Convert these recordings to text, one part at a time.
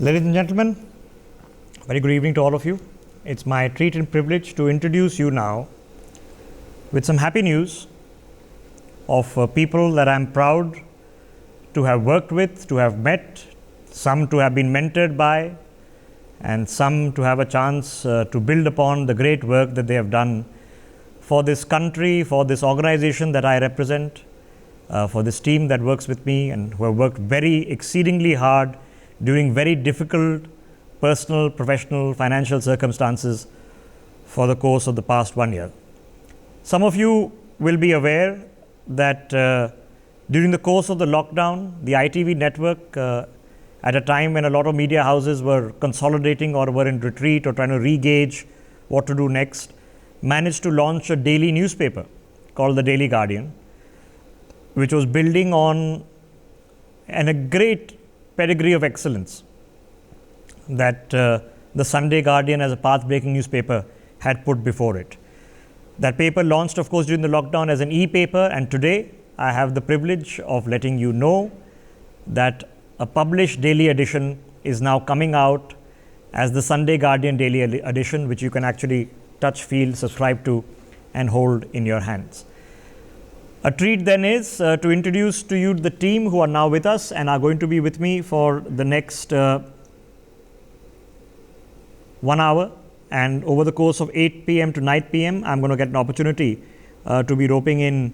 Ladies and gentlemen, very good evening to all of you. It's my treat and privilege to introduce you now with some happy news of people that I'm proud to have worked with, to have met, some to have been mentored by, and some to have a chance to build upon the great work that they have done for this country, for this organization that I represent, for this team that works with me and who have worked very exceedingly hard during very difficult personal, professional, financial circumstances for the course of the past 1 year. Some of you will be aware that during the course of the lockdown, the ITV network, at a time when a lot of media houses were consolidating or were in retreat or trying to re-gauge what to do next, managed to launch a daily newspaper called the Daily Guardian, which was building on a great pedigree of excellence that the Sunday Guardian as a path-breaking newspaper had put before it. That paper launched, of course, during the lockdown as an e-paper, and today I have the privilege of letting you know that a published daily edition is now coming out as the Sunday Guardian Daily Edition, which you can actually touch, feel, subscribe to and hold in your hands. A treat then is to introduce to you the team who are now with us and are going to be with me for the next 1 hour, and over the course of 8 p.m. to 9 p.m. I'm going to get an opportunity to be roping in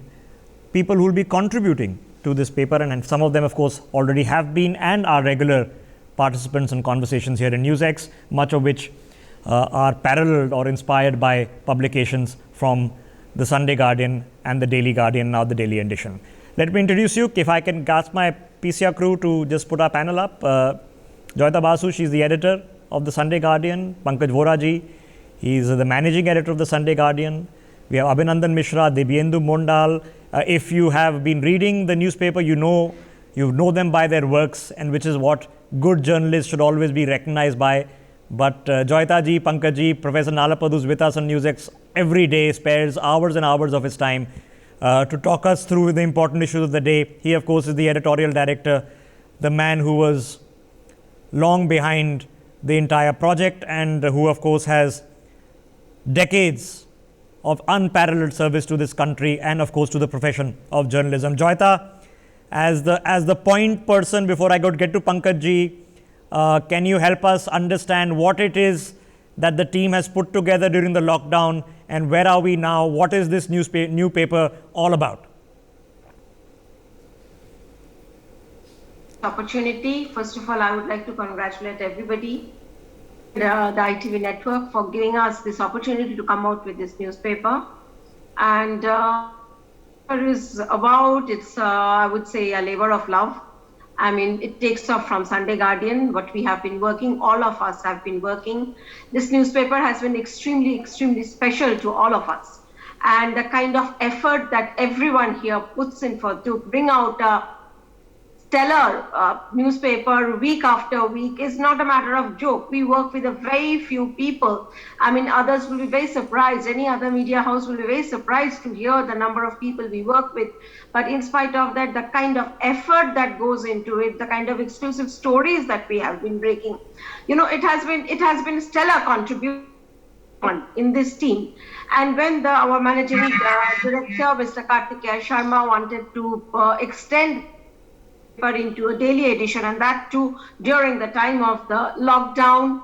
people who will be contributing to this paper, and some of them of course already have been and are regular participants in conversations here in NewsX, much of which are paralleled or inspired by publications from the Sunday Guardian and the Daily Guardian, now the Daily Edition. Let me introduce you. If I can ask my PCR crew to just put our panel up. Joyita Basu, she's the editor of the Sunday Guardian. Pankaj Voraji, he's the managing editor of the Sunday Guardian. We have Abhinandan Mishra, Debyendu Mondal. If you have been reading the newspaper, you know them by their works, and which is what good journalists should always be recognized by. But Joyita ji, Pankaj ji, Professor Nalapad, who's with us on NewsX every day, spares hours and hours of his time to talk us through the important issues of the day. He, of course, is the editorial director, the man who was long behind the entire project and who, of course, has decades of unparalleled service to this country and, of course, to the profession of journalism. Joyita, as the point person, before I get to Pankaj ji, can you help us understand what it is that the team has put together during the lockdown, and where are we now? What is this new paper all about? Opportunity. First of all, I would like to congratulate everybody, the ITV network, for giving us this opportunity to come out with this newspaper. And it is about, it's I would say, a labor of love. I mean, it takes off from Sunday Guardian, what we have been working, all of us have been working. This newspaper has been extremely, extremely special to all of us. And the kind of effort that everyone here puts in to bring out a stellar newspaper week after week is not a matter of joke. We work with a very few people. I mean, others will be very surprised. Any other media house will be very surprised to hear the number of people we work with. But in spite of that, the kind of effort that goes into it, the kind of exclusive stories that we have been breaking, it has been stellar contribution in this team. And when our managing director, Mr. Kartikeya Sharma, wanted to extend into a daily edition, and that too during the time of the lockdown,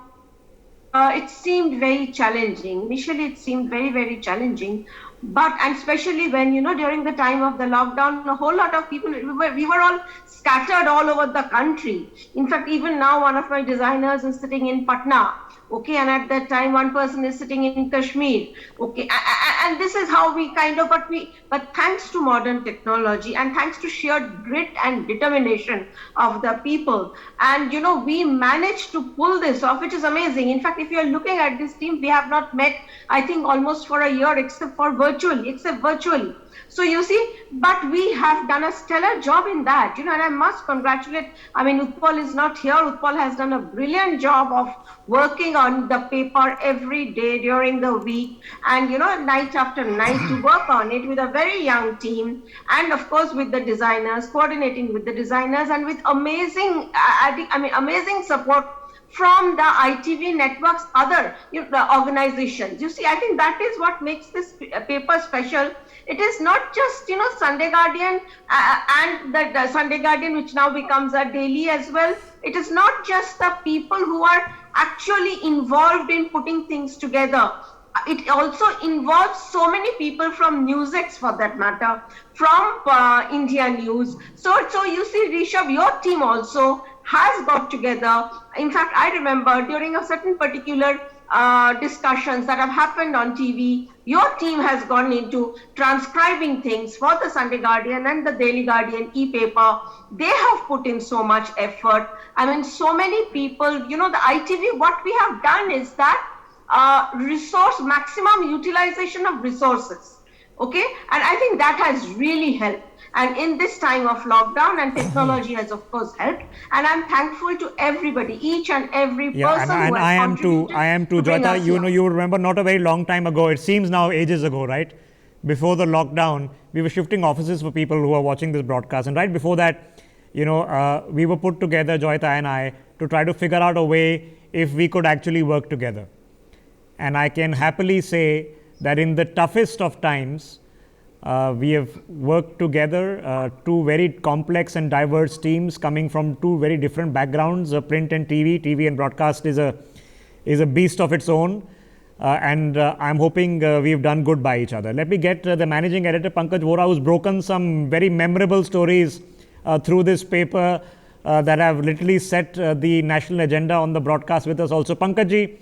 it seemed very challenging. Initially, it seemed very, very challenging. And especially when, during the time of the lockdown, a whole lot of people, we were all scattered all over the country. In fact, even now, one of my designers is sitting in Patna. Okay, and at that time, one person is sitting in Kashmir. Okay, and this is how we but thanks to modern technology and thanks to sheer grit and determination of the people, and we managed to pull this off, which is amazing. In fact, if you are looking at this team, we have not met, I think, almost for a year, except virtually. So you see, but we have done a stellar job in that, and I must congratulate, Utpal is not here. Utpal has done a brilliant job of working on the paper every day during the week and, night after night to work on it with a very young team. And of course, with the designers, coordinating with the designers and with amazing support from the ITV network's other organizations. You see, I think that is what makes this paper special. It is not just Sunday Guardian and the Sunday Guardian, which now becomes a daily as well. It is not just the people who are actually involved in putting things together. It also involves so many people from NewsX, for that matter, from India News. So you see, Rishabh, your team also has got together. In fact, I remember during a certain particular discussions that have happened on TV, your team has gone into transcribing things for the Sunday Guardian and the Daily Guardian e-paper. They have put in so much effort. I mean, so many people, the ITV, what we have done is that maximum utilization of resources. Okay, and I think that has really helped. And in this time of lockdown, and technology has of course helped. And I'm thankful to everybody, each and every person and who has I am too. contributed I am too, bring Joyita. us You here. know, you remember not a very long time ago. It seems now ages ago, right? Before the lockdown, we were shifting offices for people who are watching this broadcast, and right before that, we were put together, Joyita and I, to try to figure out a way if we could actually work together. And I can happily say that in the toughest of times, we have worked together, two very complex and diverse teams coming from two very different backgrounds, print and TV. TV and broadcast is a beast of its own, and I'm hoping we've done good by each other. Let me get the managing editor, Pankaj Vora, who's broken some very memorable stories through this paper that have literally set the national agenda on the broadcast with us also. Pankaj ji,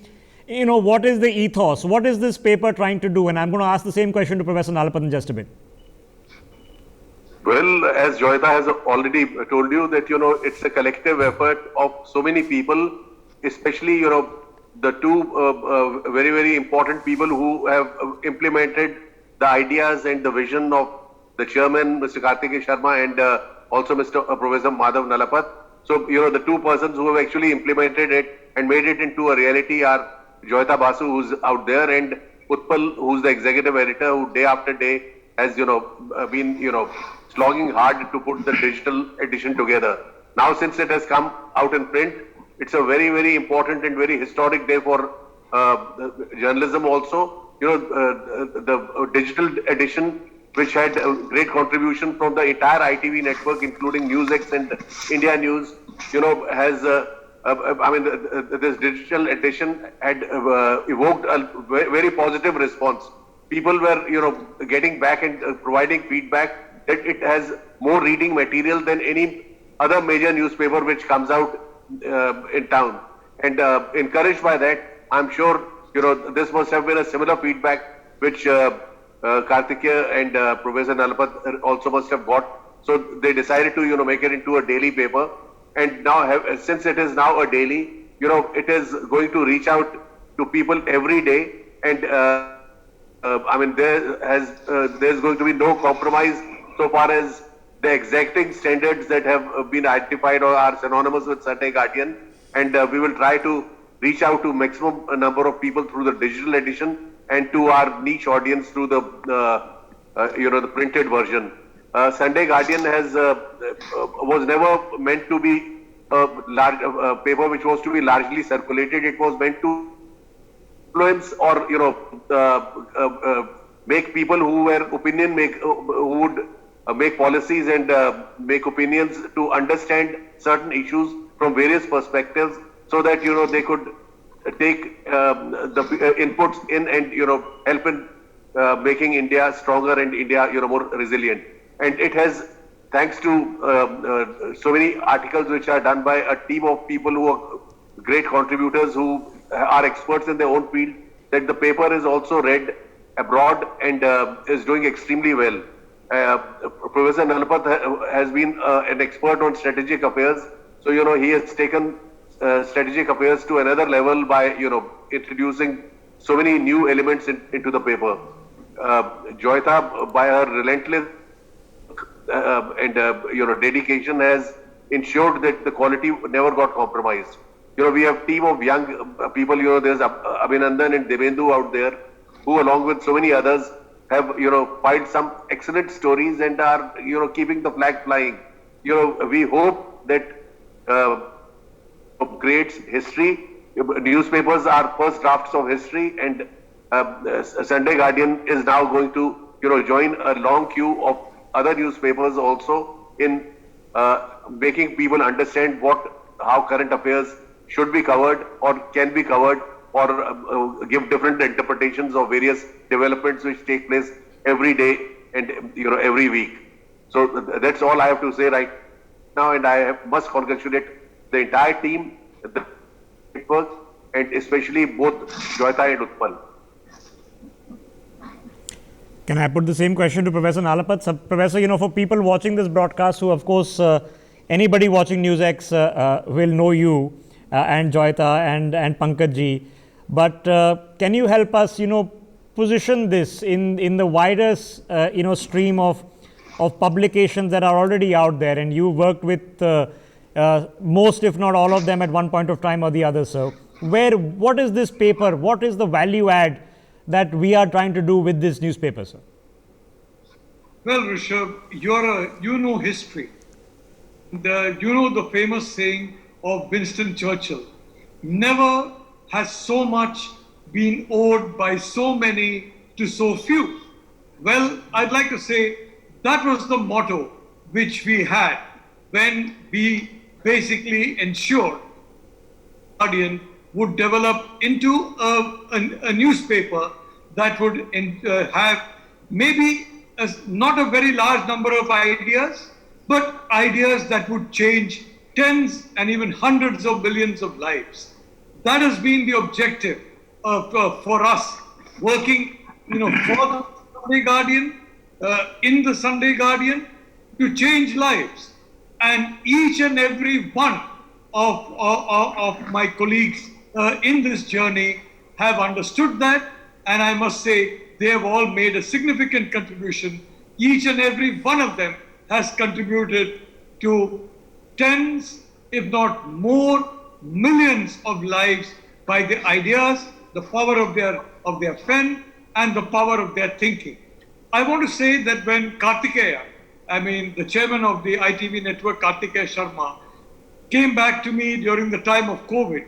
what is the ethos? What is this paper trying to do? And I'm going to ask the same question to Professor Nalapat in just a bit. Well, as Joyita has already told you that, it's a collective effort of so many people, especially, the two very, very important people who have implemented the ideas and the vision of the chairman, Mr. Kartikeya Sharma, and also Mr. Professor Madhav Nalapat. So, the two persons who have actually implemented it and made it into a reality are Joyita Basu, who's out there, and Utpal, who's the executive editor, who day after day has, been, slogging hard to put the digital edition together. Now, since it has come out in print, it's a very, very important and very historic day for journalism also. The digital edition, which had a great contribution from the entire ITV network, including NewsX and India News, has this digital edition had evoked a very positive response. People were, getting back and providing feedback that it has more reading material than any other major newspaper which comes out in town. And encouraged by that, I'm sure, this must have been a similar feedback which Kartikeya and Professor Nalapat also must have got. So they decided to, make it into a daily paper. And now, since it is now a daily, it is going to reach out to people every day. And there's going to be no compromise so far as the exacting standards that have been identified or are synonymous with Sunday Guardian. And we will try to reach out to maximum number of people through the digital edition and to our niche audience through the the printed version. Sunday Guardian was never meant to be a large paper which was to be largely circulated. It was meant to influence or make people who were who would make policies and make opinions to understand certain issues from various perspectives, so that they could take the inputs in and help in making India stronger and India more resilient. And it has, thanks to so many articles which are done by a team of people who are great contributors, who are experts in their own field, that the paper is also read abroad and is doing extremely well. Professor Nalapat has been an expert on strategic affairs, so he has taken strategic affairs to another level by introducing so many new elements into the paper. Joyita, by her relentless and dedication, has ensured that the quality never got compromised. We have team of young people. There's Abhinandan and Devendu out there, who along with so many others have filed some excellent stories and are keeping the flag flying. We hope that creates history. Newspapers are first drafts of history, and Sunday Guardian is now going to, join a long queue of other newspapers also in making people understand how current affairs should be covered or can be covered, or give different interpretations of various developments which take place every day and every week. So that's all I have to say right now, and I must congratulate the entire team, the network, and especially both Joyita and Utpal. Can I put the same question to Professor Nalapat? So, Professor, for people watching this broadcast, who of course anybody watching NewsX will know you and Joyita and Pankaj ji, but can you help us, position this in the wider, stream of publications that are already out there, and you worked with most, if not all of them, at one point of time or the other. So, what is this paper? What is the value add that we are trying to do with this newspaper, sir? Well, Rishabh, you know history. You know the famous saying of Winston Churchill: never has so much been owed by so many to so few. Well, I'd like to say that was the motto which we had when we basically ensured Guardian would develop into a newspaper that would have maybe not a very large number of ideas, but ideas that would change tens and even hundreds of millions of lives. That has been the objective for us, working for the Sunday Guardian, in the Sunday Guardian, to change lives. And each and every one of my colleagues in this journey have understood that, and I must say they have all made a significant contribution. Each and every one of them has contributed to tens, if not more, millions of lives by the ideas, the power of their pen, and the power of their thinking. I want to say that when Kartikeya, the chairman of the ITV network, Kartikeya Sharma, came back to me during the time of COVID,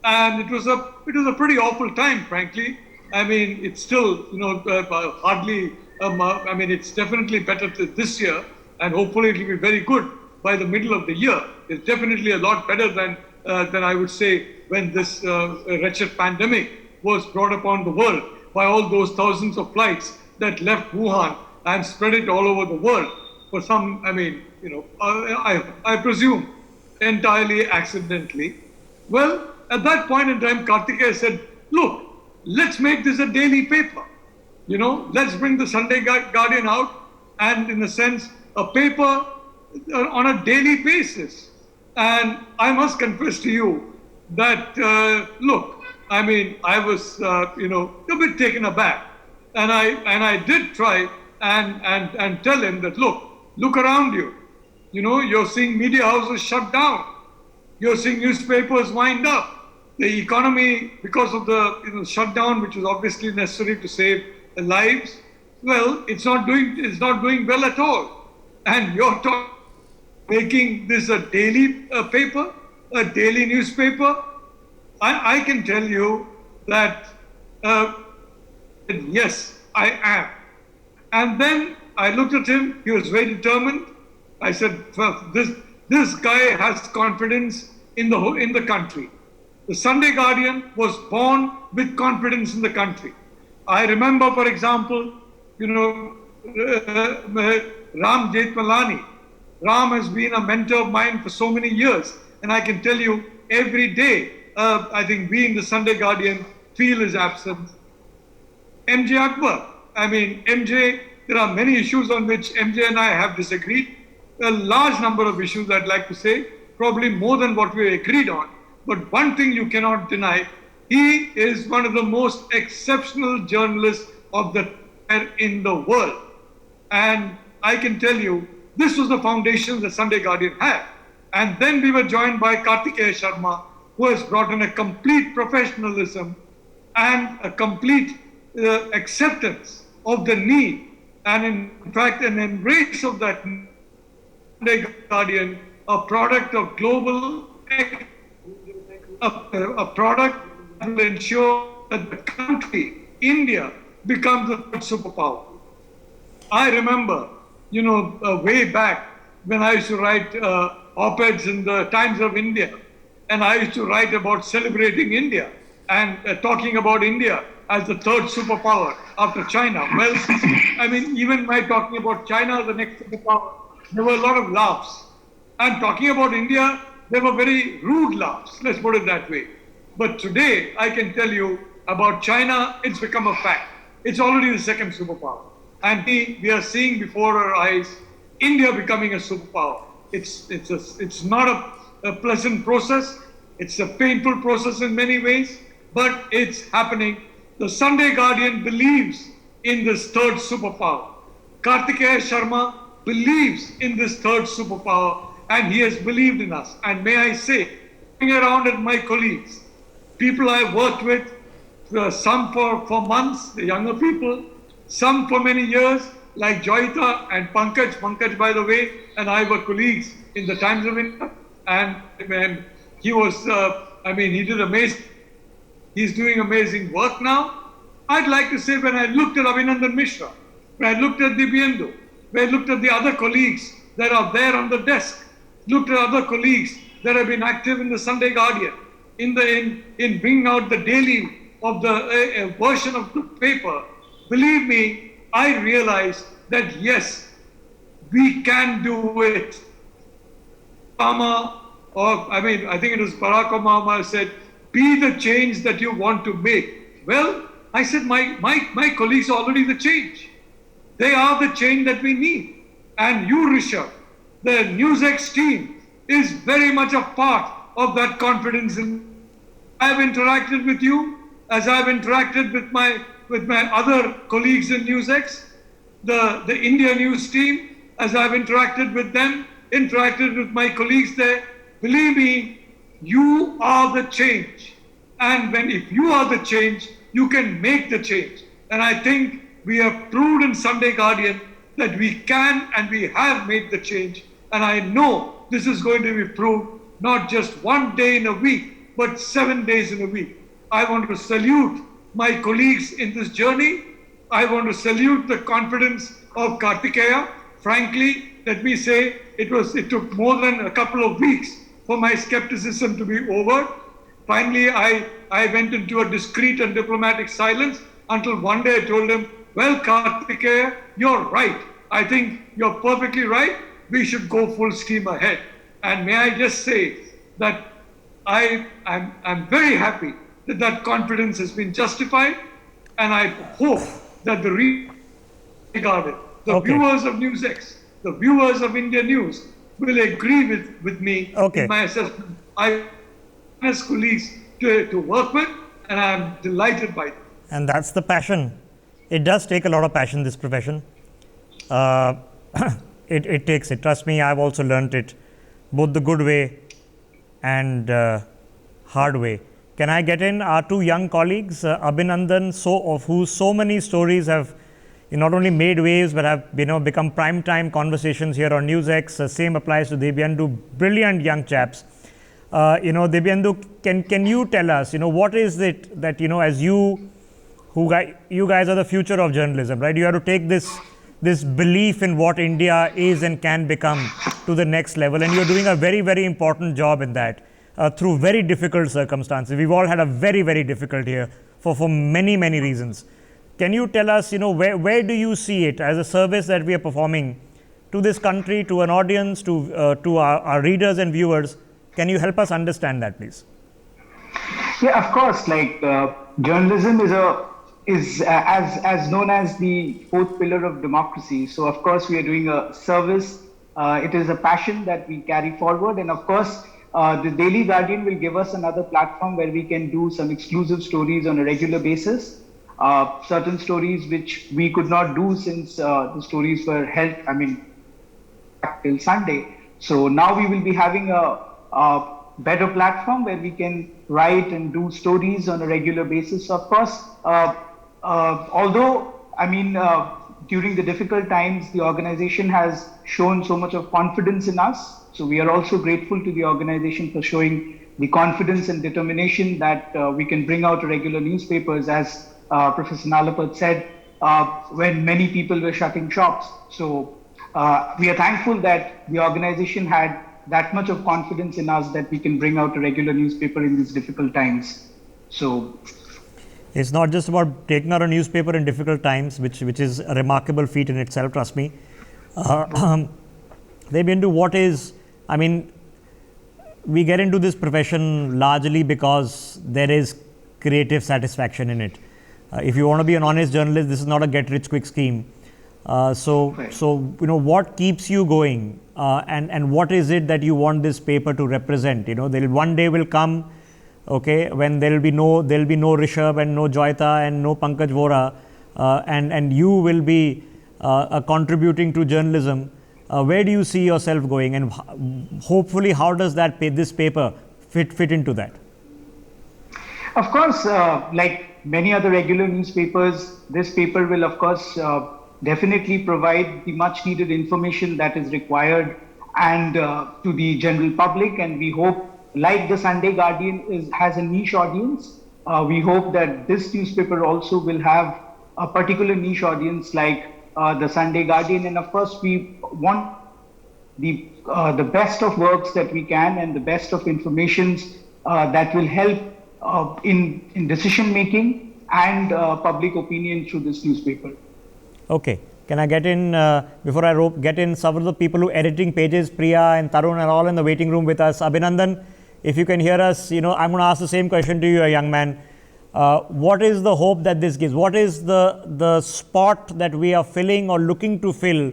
and it was a pretty awful time, frankly. It's still, hardly, it's definitely better this year, and hopefully it will be very good by the middle of the year. It's definitely a lot better than I would say when this wretched pandemic was brought upon the world by all those thousands of flights that left Wuhan and spread it all over the world for some, I presume entirely accidentally. Well, at that point in time, Kartikeya said, look, let's make this a daily paper. Let's bring the Sunday Guardian out, and in a sense, a paper on a daily basis. And I must confess to you that, look, I was, a bit taken aback. And I did try and tell him that, look around you. You're seeing media houses shut down. You're seeing newspapers wind up. The economy, because of the shutdown, which was obviously necessary to save lives, well, it's not doing well at all. And you're making this a daily paper, a daily newspaper. I can tell you that yes, I am. And then I looked at him. He was very determined. I said, well, this guy has confidence in the country. The Sunday Guardian was born with confidence in the country. I remember, for example, Ram Jethmalani. Ram has been a mentor of mine for so many years, and I can tell you every day, I think we in the Sunday Guardian feel his absence. MJ Akbar. MJ, there are many issues on which MJ and I have disagreed. A large number of issues, I'd like to say, probably more than what we agreed on. But one thing you cannot deny, he is one of the most exceptional journalists of the time in the world. And I can tell you, this was the foundation the Sunday Guardian had. And then we were joined by Kartikeya Sharma, who has brought in a complete professionalism and a complete acceptance of the need, and in fact an embrace of that Sunday Guardian, a product of global a product that will ensure that the country, India, becomes a third superpower. I remember, way back when I used to write op-eds in the Times of India, and I used to write about celebrating India and talking about India as the third superpower after China. Well, I mean, even by talking about China as the next superpower, there were a lot of laughs. And talking about India, there were very rude laughs, let's put it that way. But today, I can tell you about China, it's become a fact. It's already the second superpower. And we are seeing before our eyes India becoming a superpower. It's not a pleasant process. It's a painful process in many ways, but it's happening. The Sunday Guardian believes in this third superpower. Kartikeya Sharma believes in this third superpower, and he has believed in us. And may I say, looking around at my colleagues, people I've worked with, some for months, the younger people, some for many years, like Joyita and Pankaj. Pankaj, by the way, and I were colleagues in the Times of India. And he was, he did amazing. He's doing amazing work now. I'd like to say when I looked at Abhinandan Mishra, when I looked at Dibyendu, when I looked at the other colleagues that are there on the desk, looked at other colleagues that have been active in the Sunday Guardian, in bringing out the daily of the version of the paper, believe me, I realized that yes, we can do it. I think it was Barack Obama said, be the change that you want to make. Well, I said, my colleagues are already the change. They are the change that we need. And you, Rishabh, the NewsX team is very much a part of that confidence. I've interacted with you as I've interacted with my other colleagues in NewsX, the India News team, as I've interacted with them, interacted with my colleagues there. Believe me, you are the change. And if you are the change, you can make the change. And I think we have proved in Sunday Guardian that we can and we have made the change. And I know this is going to be proved not just one day in a week, but 7 days in a week. I want to salute my colleagues in this journey. I want to salute the confidence of Kartikeya. Frankly, let me say, it took more than a couple of weeks for my skepticism to be over. Finally, I went into a discreet and diplomatic silence until one day I told him, well, Kartikeya, you're right. I think you're perfectly right. We should go full steam ahead. And may I just say that I'm very happy that confidence has been justified. And I hope that the viewers of NewsX, the viewers of India News will agree with me in my assessment. I have colleagues to work with, and I'm delighted by it. And that's the passion. It does take a lot of passion, this profession. It takes it. Trust me, I've also learnt it, both the good way and hard way. Can I get in our two young colleagues, Abhinandan, of whose so many stories have not only made waves but have become prime time conversations here on NewsX. Same applies to Dibyendu, brilliant young chaps. Dibyendu, can you tell us, what is it that, as you guys are the future of journalism, right? You have to take this belief in what India is and can become to the next level, and you're doing a very, very important job in that through very difficult circumstances. We've all had a very, very difficult year for many, many reasons. Can you tell us, where do you see it as a service that we are performing to this country, to an audience, to our readers and viewers? Can you help us understand that, please? Yeah, of course. Journalism is as known as the fourth pillar of democracy. So, of course, we are doing a service. It is a passion that we carry forward, and of course, the Daily Guardian will give us another platform where we can do some exclusive stories on a regular basis. Certain stories which we could not do since the stories were held, till Sunday. So now we will be having a better platform where we can write and do stories on a regular basis. Of course, although, during the difficult times, the organization has shown so much of confidence in us. So we are also grateful to the organization for showing the confidence and determination that we can bring out regular newspapers, as Professor Nalapat said, when many people were shutting shops. So we are thankful that the organization had that much of confidence in us that we can bring out a regular newspaper in these difficult times. So it's not just about taking out a newspaper in difficult times, which is a remarkable feat in itself, trust me. They've been to what is, I mean, we get into this profession largely because there is creative satisfaction in it. If you want to be an honest journalist, this is not a get-rich-quick scheme. So what keeps you going, and what is it that you want this paper to represent? One day will come, okay, when there will be no Rishabh and no Joyita and no Pankaj Vora, and you will be contributing to journalism. Where do you see yourself going, and hopefully how does this paper fit into that? Of course, like many other regular newspapers, this paper will of course definitely provide the much needed information that is required and to the general public, and we hope, like the Sunday Guardian has a niche audience, we hope that this newspaper also will have a particular niche audience like the Sunday Guardian. And of course we want the best of works that we can and the best of informations that will help in decision making and public opinion through this newspaper. Okay. Can I get in, before I get in, some of the people who are editing pages, Priya and Tarun are all in the waiting room with us. Abhinandan, if you can hear us, I'm going to ask the same question to you, a young man. What is the hope that this gives? What is the spot that we are filling or looking to fill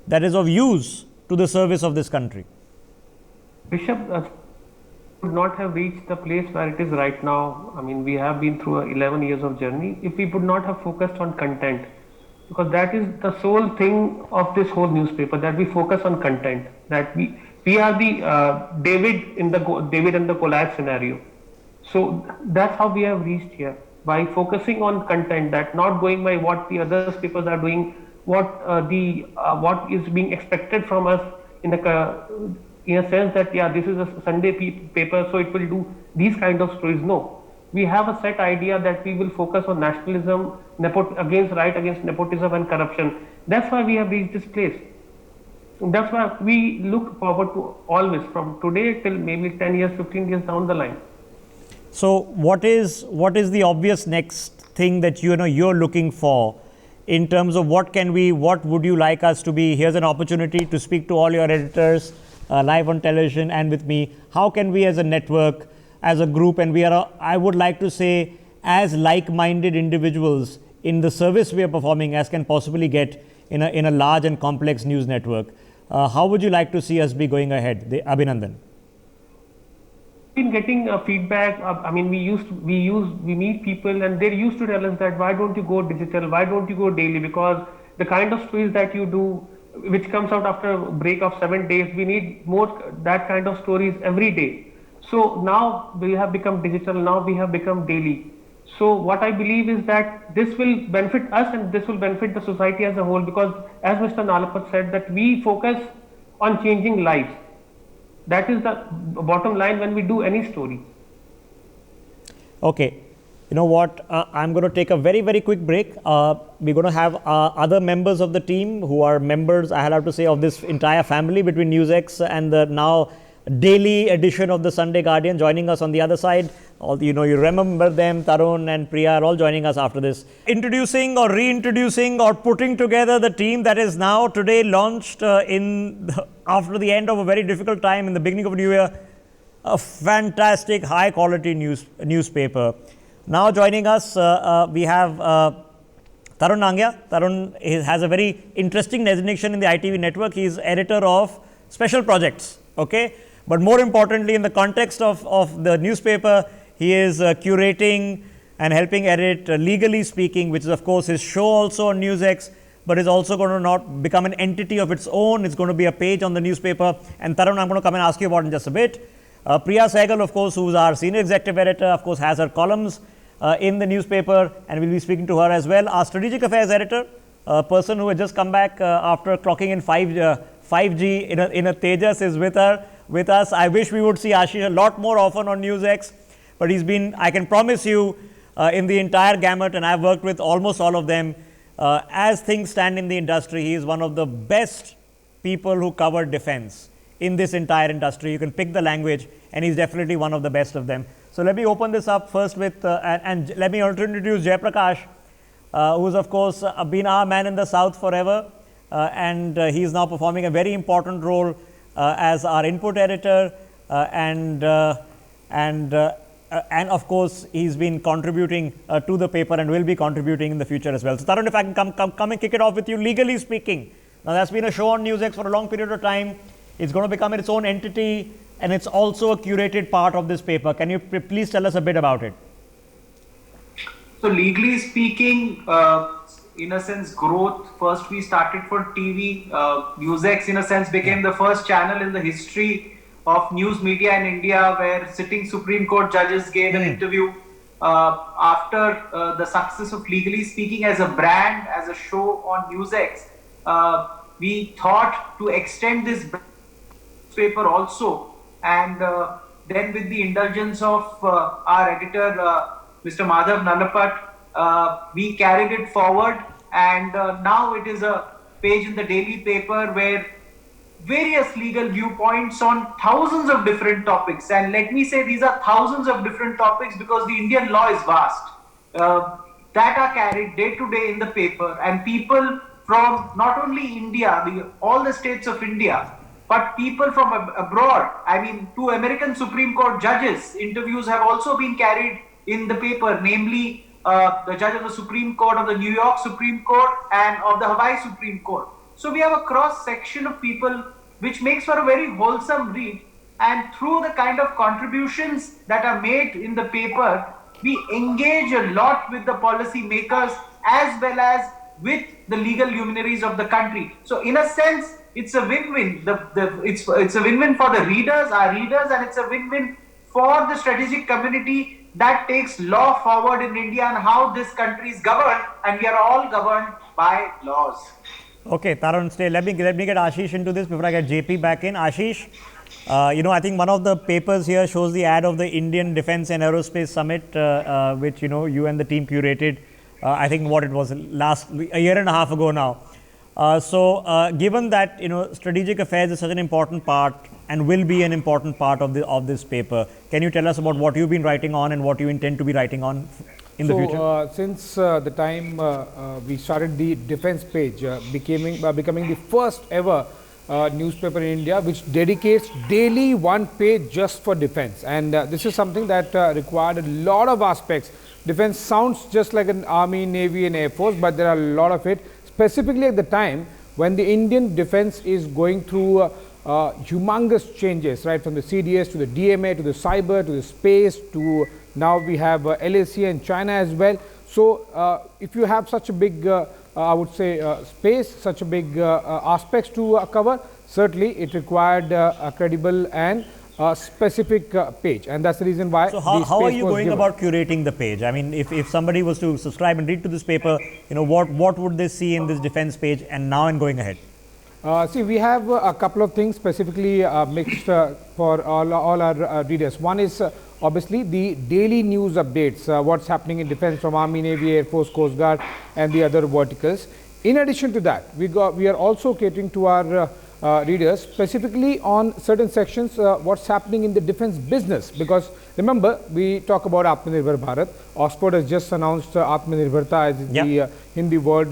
that is of use to the service of this country? Rishabh, would not have reached the place where it is right now. I mean, we have been through 11 years of journey if we would not have focused on content, because that is the sole thing of this whole newspaper, that we focus on content, that we are the David and the Goliath scenario. So that's how we have reached here, by focusing on content, that not going by what the other papers are doing, what is being expected from us in a sense that this is a Sunday paper, so it will do these kind of stories. No, we have a set idea that we will focus on nationalism, against nepotism and corruption. That's why we have reached this place. That's why we look forward to always, from today till maybe 10 years, 15 years down the line. So what is the obvious next thing that you're looking for in terms of what would you like us to be? Here's an opportunity to speak to all your editors live on television and with me. How can we as a network, as a group, and I would like to say as like-minded individuals in the service we are performing as can possibly get in a large and complex news network. How would you like to see us be going ahead, Abhinandan? Been getting feedback. I mean, we meet people and they used to tell us that why don't you go digital, why don't you go daily, because the kind of stories that you do, which comes out after a break of 7 days, we need more that kind of stories every day. So now we have become digital, now we have become daily. So what I believe is that this will benefit us and this will benefit the society as a whole, because as Mr. Nalapat said, that we focus on changing lives. That is the bottom line when we do any story. Okay. You know what? I'm going to take a very, very quick break. We're going to have other members of the team who are members, I have to say, of this entire family between NewsX and the now daily edition of the Sunday Guardian joining us on the other side. You remember them, Tarun and Priya are all joining us after this. Introducing or reintroducing or putting together the team that is now today launched after the end of a very difficult time in the beginning of a new year, a fantastic high quality newspaper. Now joining us, we have Tarun Nangya. Tarun has a very interesting designation in the ITV network. He is editor of special projects. Okay. But more importantly, in the context of the newspaper, he is curating and helping edit Legally Speaking, which is of course his show also on NewsX, but is also going to not become an entity of its own. It's going to be a page on the newspaper. And Tarun, I'm going to come and ask you about it in just a bit. Priya Sehgal, of course, who's our senior executive editor, of course, has her columns in the newspaper, and we'll be speaking to her as well. Our strategic affairs editor, a person who had just come back after clocking in 5G in a Tejas, is with her. with us. I wish we would see Ashish a lot more often on NewsX, but he's been, I can promise you, in the entire gamut, and I've worked with almost all of them. As things stand in the industry, he is one of the best people who cover defense in this entire industry. You can pick the language, and he's definitely one of the best of them. So let me open this up first with, and let me also introduce Jayaprakash, who's of course been our man in the South forever, and he is now performing a very important role as our input editor, and of course he's been contributing to the paper and will be contributing in the future as well. So Tarun, if I can come and kick it off with you, legally speaking. Now that's been a show on NewsX for a long period of time. It's going to become its own entity, and it's also a curated part of this paper. Can you please tell us a bit about it? So legally speaking, in a sense, growth. First, we started for TV. NewsX, in a sense, became the first channel in the history of news media in India where sitting Supreme Court judges gave an interview. After the success of Legally Speaking as a brand, as a show on NewsX, we thought to extend this paper also. And then with the indulgence of our editor, Mr. Madhav Nalapat, we carried it forward, and now it is a page in the daily paper where various legal viewpoints on thousands of different topics. And let me say these are thousands of different topics because the Indian law is vast. That are carried day to day in the paper, and people from not only India, all the states of India, but people from abroad. I mean, 2 American Supreme Court judges interviews have also been carried in the paper, namely the judge of the Supreme Court of the New York Supreme Court and of the Hawaii Supreme Court. So we have a cross section of people, which makes for a very wholesome read. And through the kind of contributions that are made in the paper, we engage a lot with the policy makers as well as with the legal luminaries of the country. So in a sense, it's a win-win. It's a win-win for the readers, our readers, and it's a win-win for the strategic community that takes law forward in India and how this country is governed, and we are all governed by laws. Okay, Tarun, stay. Let me get Ashish into this before I get JP back in. Ashish, I think one of the papers here shows the ad of the Indian Defence and Aerospace Summit, which you and the team curated. I think what it was a year and a half ago now. So given that strategic affairs is such an important part and will be an important part of this paper, can you tell us about what you've been writing on and what you intend to be writing on in the future? Since the time we started the defense page, becoming the first ever newspaper in India which dedicates daily one page just for defense, and this is something that required a lot of aspects. Defense sounds just like an army, navy and air force, but there are a lot of it, specifically at the time when the Indian defense is going through humongous changes, right, from the CDS to the DMA to the cyber to the space to now we have LAC and China as well. So if you have such a big I would say space, such a big aspects to cover, certainly it required a credible and specific page, and that's the reason why. So how are you going about curating the page? I mean, if somebody was to subscribe and read to this paper, what would they see in this defense page and now and going ahead? See, we have a couple of things specifically mixed for all our readers. One is obviously the daily news updates, what's happening in defense from Army, Navy, Air Force, Coast Guard and the other verticals. In addition to that, we are also catering to our readers specifically on certain sections what's happening in the defense business, because remember we talk about Atmanirbhar Bharat. Oxford has just announced Atmanirbharta as the Hindi word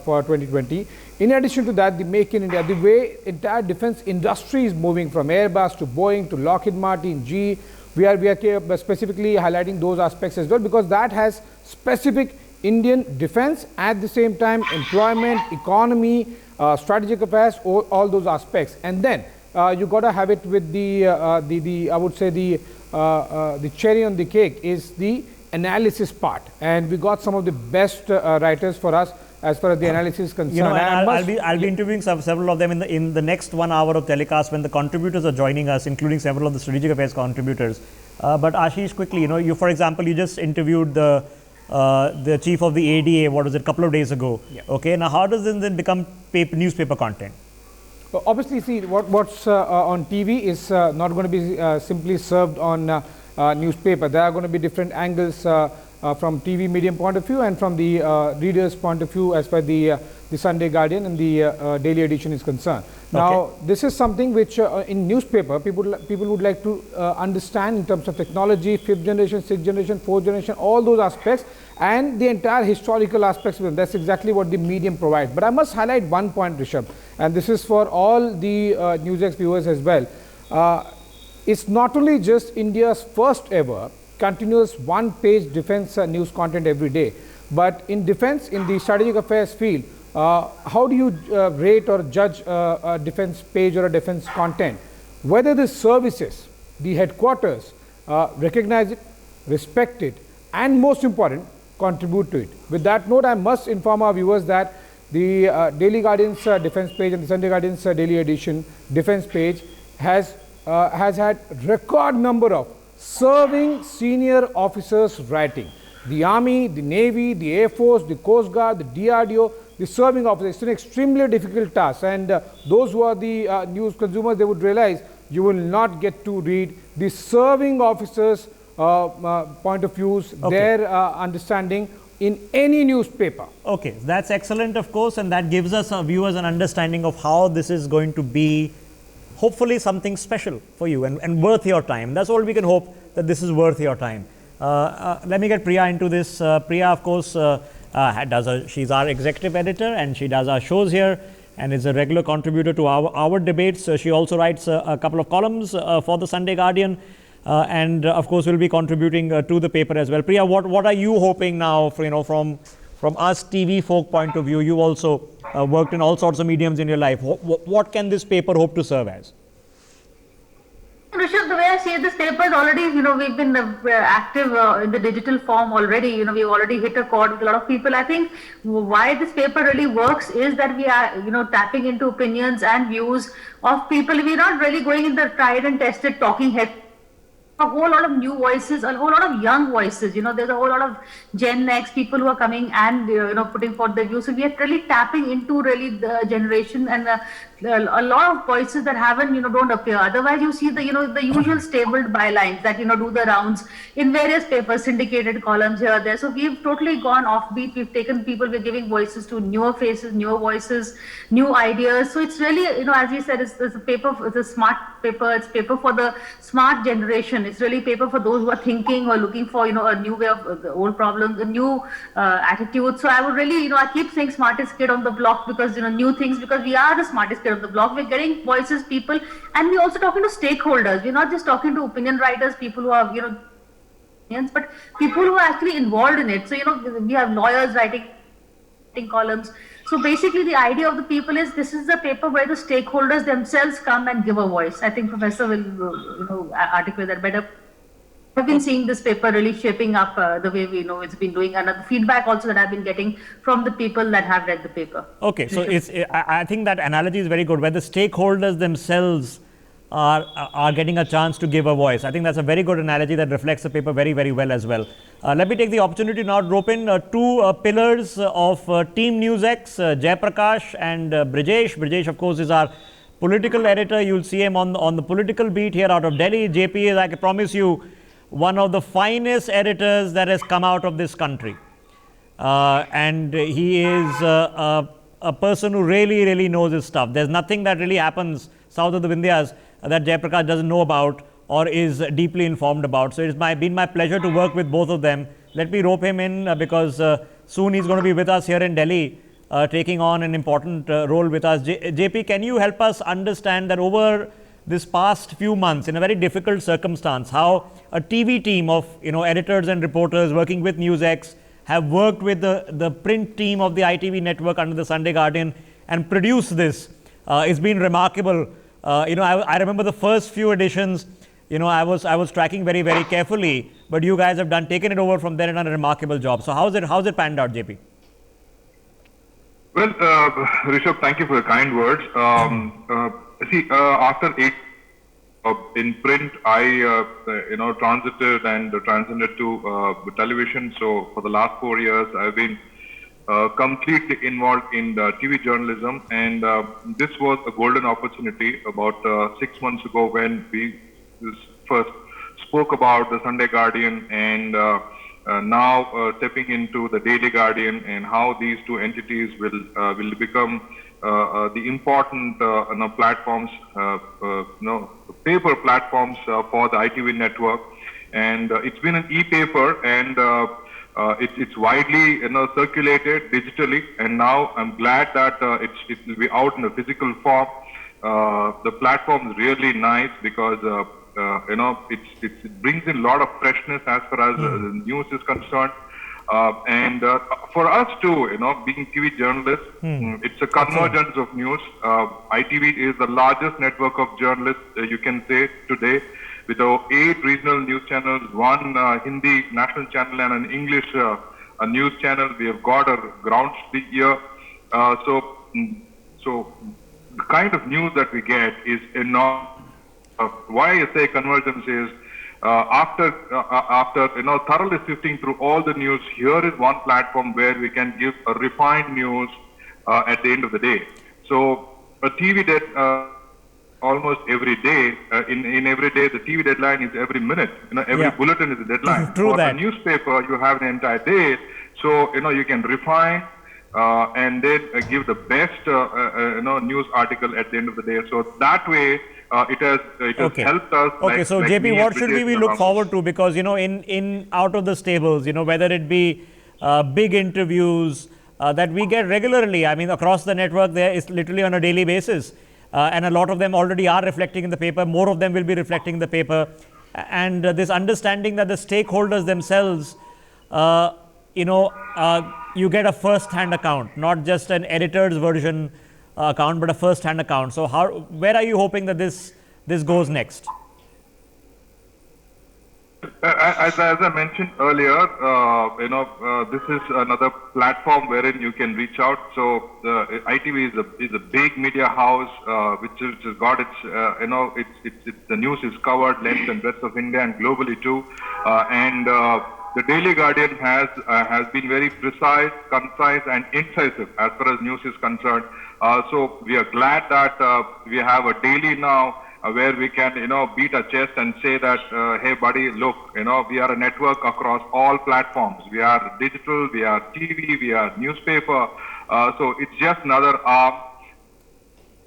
for 2020. In addition to that, the Make in India, the way entire defense industry is moving from Airbus to Boeing to Lockheed Martin, GE, we are specifically highlighting those aspects as well, because that has specific Indian defense, at the same time employment, economy, strategic affairs, all those aspects. And then you got to have it with the I would say the cherry on the cake is the analysis part, and we got some of the best writers for us as far as the analysis is concerned. I'll be interviewing several of them in the next 1 hour of telecast when the contributors are joining us, including several of the strategic affairs contributors. But Ashish, quickly, you for example, you just interviewed the chief of the ADA, what was it, a couple of days ago. Okay, now how does this then become newspaper content? Obviously, see what's on TV is not going to be simply served on newspaper. There are going to be different angles from TV medium point of view and from the reader's point of view as far the Sunday Guardian and the daily edition is concerned. Now, this is something which in newspaper people would like to understand in terms of technology, 5th generation, 6th generation, 4th generation, all those aspects and the entire historical aspects of them. That's exactly what the medium provides. But I must highlight one point, Rishabh, and this is for all the NewsX viewers as well. It's not only just India's first ever continuous one-page defense news content every day, but in defense, in the strategic affairs field, how do you rate or judge a defense page or a defense content? Whether the services, the headquarters recognize it, respect it, and most important, contribute to it. With that note, I must inform our viewers that the Daily Guardian's defense page and the Sunday Guardian's daily edition defense page has had record number of serving senior officers writing. The Army, the Navy, the Air Force, the Coast Guard, the DRDO, the serving officers. It's an extremely difficult task, and those who are the news consumers, they would realize you will not get to read the serving officers' point of views, their understanding in any newspaper. Okay, that's excellent, of course, and that gives us viewers an understanding of how this is going to be hopefully something special for you and worth your time. That's all we can hope, that this is worth your time. Let me get Priya into this. Priya, of course, she's our executive editor and she does our shows here and is a regular contributor to our debates. She also writes a couple of columns for the Sunday Guardian. And of course will be contributing to the paper as well. Priya, what are you hoping now for, from us TV folk point of view? You also worked in all sorts of mediums in your life. What can this paper hope to serve as? Rishabh, the way I see it, this paper is already, we've been active in the digital form already. We've already hit a chord with a lot of people. I think why this paper really works is that we are, tapping into opinions and views of people. We're not really going in the tried and tested talking head. A whole lot of new voices, a whole lot of young voices. There's a whole lot of Gen X people who are coming and putting forth their views. So we are really tapping into really the generation and a lot of voices that haven't don't appear. Otherwise, you see the the usual stabled bylines that do the rounds in various papers, syndicated columns here or there. So we've totally gone offbeat. We've taken people. We're giving voices to newer faces, newer voices, new ideas. So it's really as we said, it's a paper. It's a smart paper. It's paper for the smart generation. It's really paper for those who are thinking, who are looking for a new way of the old problems, a new attitude. So I would really I keep saying smartest kid on the block because new things, because we are the smartest kid on the block. We're getting voices, people, and we're also talking to stakeholders. We're not just talking to opinion writers, people who are opinions, but people who are actually involved in it. So we have lawyers writing columns. So basically the idea of the people is this is a paper where the stakeholders themselves come and give a voice. I think Professor will articulate that better. I've been seeing this paper really shaping up the way it's been doing, and the feedback also that I've been getting from the people that have read the paper. Okay, so I think that analogy is very good, where the stakeholders themselves are getting a chance to give a voice. I think that's a very good analogy that reflects the paper very, very well as well. Let me take the opportunity now to rope in two pillars of Team NewsX, Jaiprakash and Brijesh. Brijesh, of course, is our political editor. You'll see him on the political beat here out of Delhi. JP is, I can promise you, one of the finest editors that has come out of this country. And he is a person who really, really knows his stuff. There's nothing that really happens south of the Vindhyas that Jaiprakash doesn't know about or is deeply informed about. So it's been my pleasure to work with both of them. Let me rope him in because soon he's going to be with us here in Delhi, taking on an important role with us. JP, can you help us understand that over this past few months, in a very difficult circumstance, how a TV team of editors and reporters working with NewsX have worked with the print team of the ITV network under the Sunday Guardian and produced this? It's been remarkable. I remember the first few editions, I was tracking very, very carefully, but you guys have taken it over from there and done a remarkable job. So how's it panned out, JP? Well, Rishabh, thank you for the kind words. After 8 in print, I transited and transcended to television. So for the last 4 years, I've been completely involved in the TV journalism, and this was a golden opportunity about 6 months ago when we first spoke about the Sunday Guardian, and now stepping into the Daily Guardian, and how these two entities will become the important platforms, paper platforms for the ITV network. And it's been an e-paper, and it's widely circulated digitally, and now I'm glad that it will be out in a physical form. The platform is really nice because it brings in a lot of freshness as far as the news is concerned. And for us too, being TV journalists, it's a convergence of news. ITV is the largest network of journalists, you can say, today, with 8 regional news channels, 1 Hindi national channel and an English a news channel. We have got a ground speak here. So the kind of news that we get is enormous. Why I say convergence is after thoroughly sifting through all the news, here is one platform where we can give a refined news at the end of the day. So a TV that almost every day, in every day, the TV deadline is every minute. Every bulletin is a deadline. True For that. a newspaper, you have an entire day. So you can refine and then give the best news article at the end of the day. So that way, it has helped us. Okay, so JP, what should we look forward to? Because in out of the stables, whether it be big interviews that we get regularly. I mean, across the network, there is literally on a daily basis. And a lot of them already are reflecting in the paper. More of them will be reflecting in the paper. And this understanding that the stakeholders themselves, you get a first-hand account, not just an editor's version account, but a first-hand account. So where are you hoping that this goes next? As I mentioned earlier, this is another platform wherein you can reach out. So ITV is a big media house which has got its the news is covered length and breadth of India and globally too. And the Daily Guardian has been very precise, concise, and incisive as far as news is concerned. So we are glad that we have a daily now. Where we can, beat our chest and say that, hey, buddy, look, we are a network across all platforms. We are digital, we are TV, we are newspaper. So it's just another arm.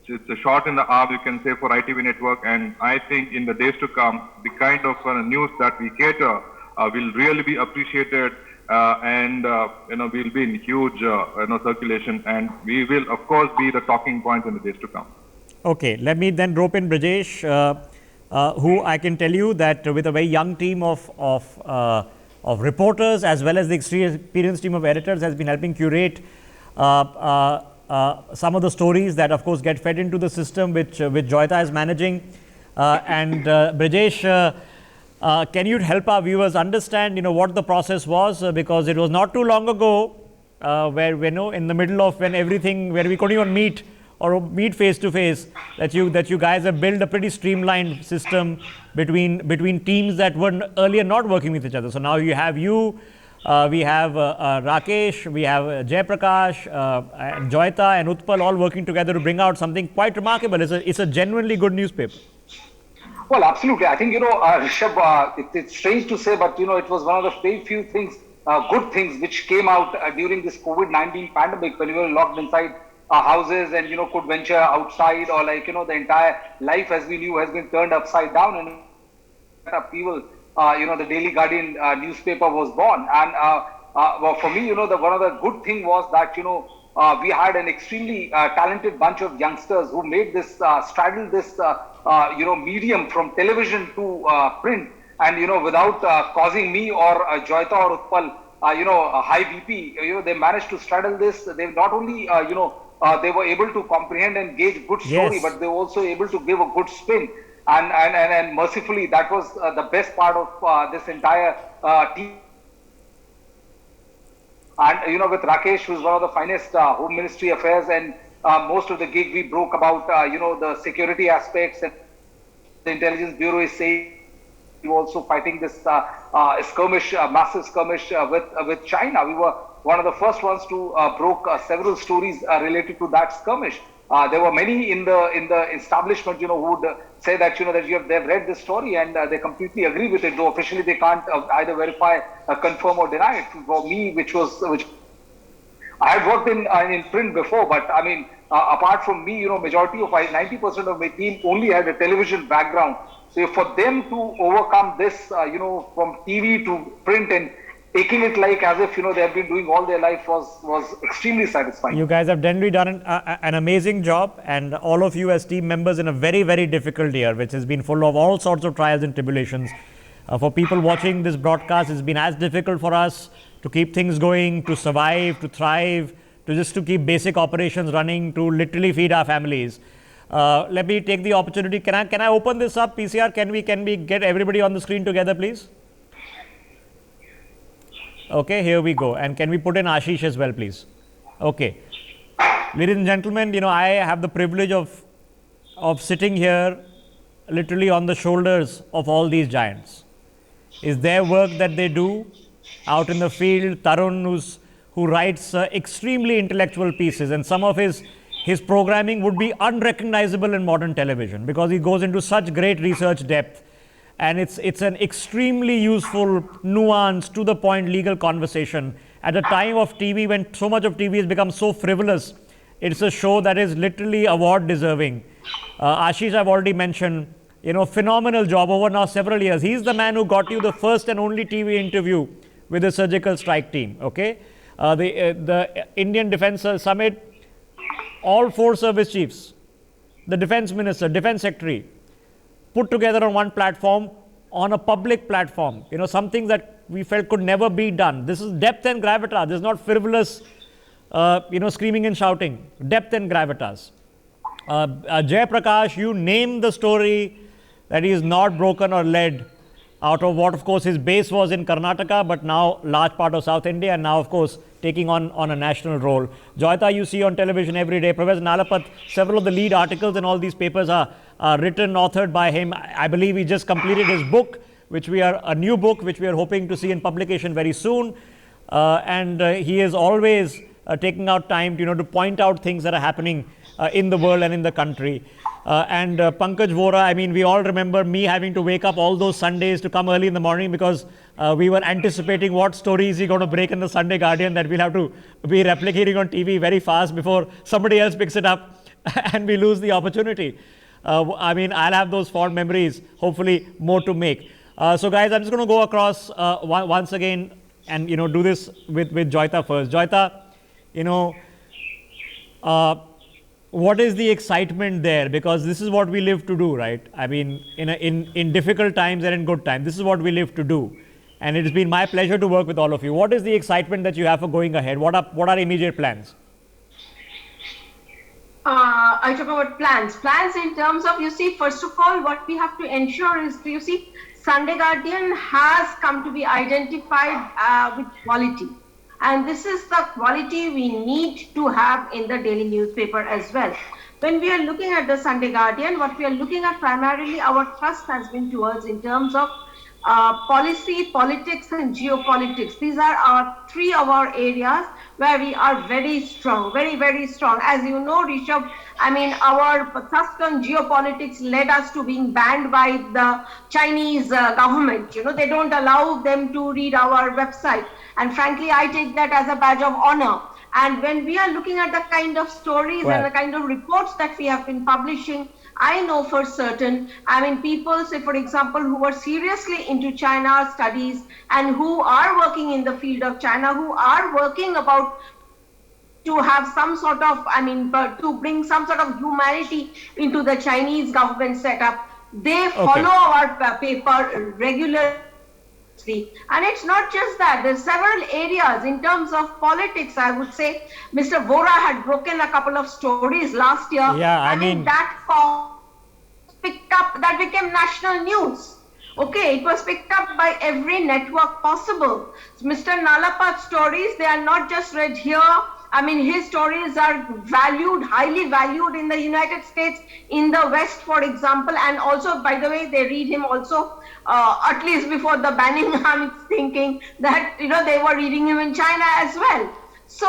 It's a shot in the arm, you can say, for ITV network. And I think in the days to come, the kind of news that we cater will really be appreciated. And we'll be in huge circulation. And we will, of course, be the talking point in the days to come. Okay, let me then rope in Brajesh, who I can tell you that with a very young team of reporters as well as the experienced team of editors has been helping curate some of the stories that of course get fed into the system which Joyita is managing. And Brajesh, can you help our viewers understand what the process was, because it was not too long ago where we know in the middle of when everything where we couldn't even meet or meet face to face, that you guys have built a pretty streamlined system between teams that were earlier not working with each other. So now we have Rakesh, we have Jaiprakash, and Joyita and Utpal all working together to bring out something quite remarkable. It's a genuinely good newspaper. Well, absolutely. I think, Rishabh, it's strange to say, but, it was one of the very few things, good things which came out during this COVID-19 pandemic when we were locked inside our houses and, could venture outside, or the entire life as we knew has been turned upside down, and upheaval, the Daily Guardian newspaper was born. And well, for me, one of the good thing was that, we had an extremely talented bunch of youngsters who made this, straddle this, medium from television to print, and, without causing me or Joyita or Utpal, a high BP, they managed to straddle this. They not only, they were able to comprehend and gauge good story, Yes. but they were also able to give a good spin. And mercifully, that was the best part of this entire team. And, with Rakesh, who's one of the finest Home Ministry affairs, and most of the gig we broke about, the security aspects, and the Intelligence Bureau is saying we were also fighting this skirmish, massive skirmish with China. We were one of the first ones to broke several stories related to that skirmish. There were many in the establishment, who would say that that they've read this story and they completely agree with it, though officially they can't either verify, confirm, or deny it. For me, which I had worked in print before, but I mean, apart from me, majority of 90% of my team only had a television background. So for them to overcome this, from TV to print and taking it like as if they have been doing all their life was extremely satisfying. You guys have generally done an amazing job, and all of you as team members in a very, very difficult year, which has been full of all sorts of trials and tribulations. For people watching this broadcast, it's been as difficult for us to keep things going, to survive, to thrive, to keep basic operations running, to literally feed our families. Let me take the opportunity. Can I open this up, PCR? Can we get everybody on the screen together, please? Okay, here we go. And can we put in Ashish as well, please? Okay. Ladies and gentlemen, I have the privilege of sitting here literally on the shoulders of all these giants. Is their work that they do out in the field. Tarun, who writes extremely intellectual pieces, and some of his programming would be unrecognizable in modern television because he goes into such great research depth. And it's an extremely useful, nuanced, to the point legal conversation. At a time of TV, when so much of TV has become so frivolous, it's a show that is literally award deserving. Ashish, I've already mentioned, phenomenal job over now several years. He's the man who got you the first and only TV interview with the surgical strike team. Okay, the Indian Defence Summit, all 4 service chiefs, the defense minister, defense secretary, put together on one platform, on a public platform, something that we felt could never be done. This is depth and gravitas. This is not frivolous, screaming and shouting. Depth and gravitas. Jay Prakash, you name the story that he is not broken or led out of what, of course, his base was in Karnataka, but now large part of South India, and now, of course, taking on a national role. Joyita, you see on television every day. Professor Nalapat, several of the lead articles in all these papers are written, authored by him. I believe he just completed his book, a new book, which we are hoping to see in publication very soon. And he is always taking out time to point out things that are happening in the world and in the country. And Pankaj Vora, I mean, we all remember me having to wake up all those Sundays to come early in the morning because we were anticipating what story is he going to break in the Sunday Guardian that we'll have to be replicating on TV very fast before somebody else picks it up and we lose the opportunity. I mean, I'll have those fond memories, hopefully more to make. So guys, I'm just going to go across once again and, do this with Joyita first. Joyita, what is the excitement there? Because this is what we live to do, right? I mean, in difficult times and in good times, this is what we live to do. And it has been my pleasure to work with all of you. What is the excitement that you have for going ahead? What are immediate plans? I talk about plans. Plans in terms of, first of all, what we have to ensure is, Sunday Guardian has come to be identified with quality. And this is the quality we need to have in the daily newspaper as well. When we are looking at the Sunday Guardian, what we are looking at primarily, our thrust has been towards in terms of policy, politics, and geopolitics. These are 3 of our areas where we are very strong, very, very strong. As you know, Rishabh, I mean, our thrust on geopolitics led us to being banned by the Chinese government. They don't allow them to read our website. And frankly, I take that as a badge of honor. And when we are looking at the kind of stories and the kind of reports that we have been publishing, I know for certain, I mean, people, say, for example, who are seriously into China studies and who are working in the field of China, who are working about to have some sort of, to bring some sort of humanity into the Chinese government setup, they follow our paper regularly. And it's not just that, there's several areas in terms of politics. I would say Mr. Vora had broken a couple of stories last year. Yeah, I mean that picked up, that became national news. Okay, it was picked up by every network possible. So Mr. Nalapat's stories, they are not just read here I mean, his stories are valued, highly valued in the United States, in the West, for example, and also, by the way, they read him also, at least before the banning. I'm thinking that, they were reading him in China as well. So,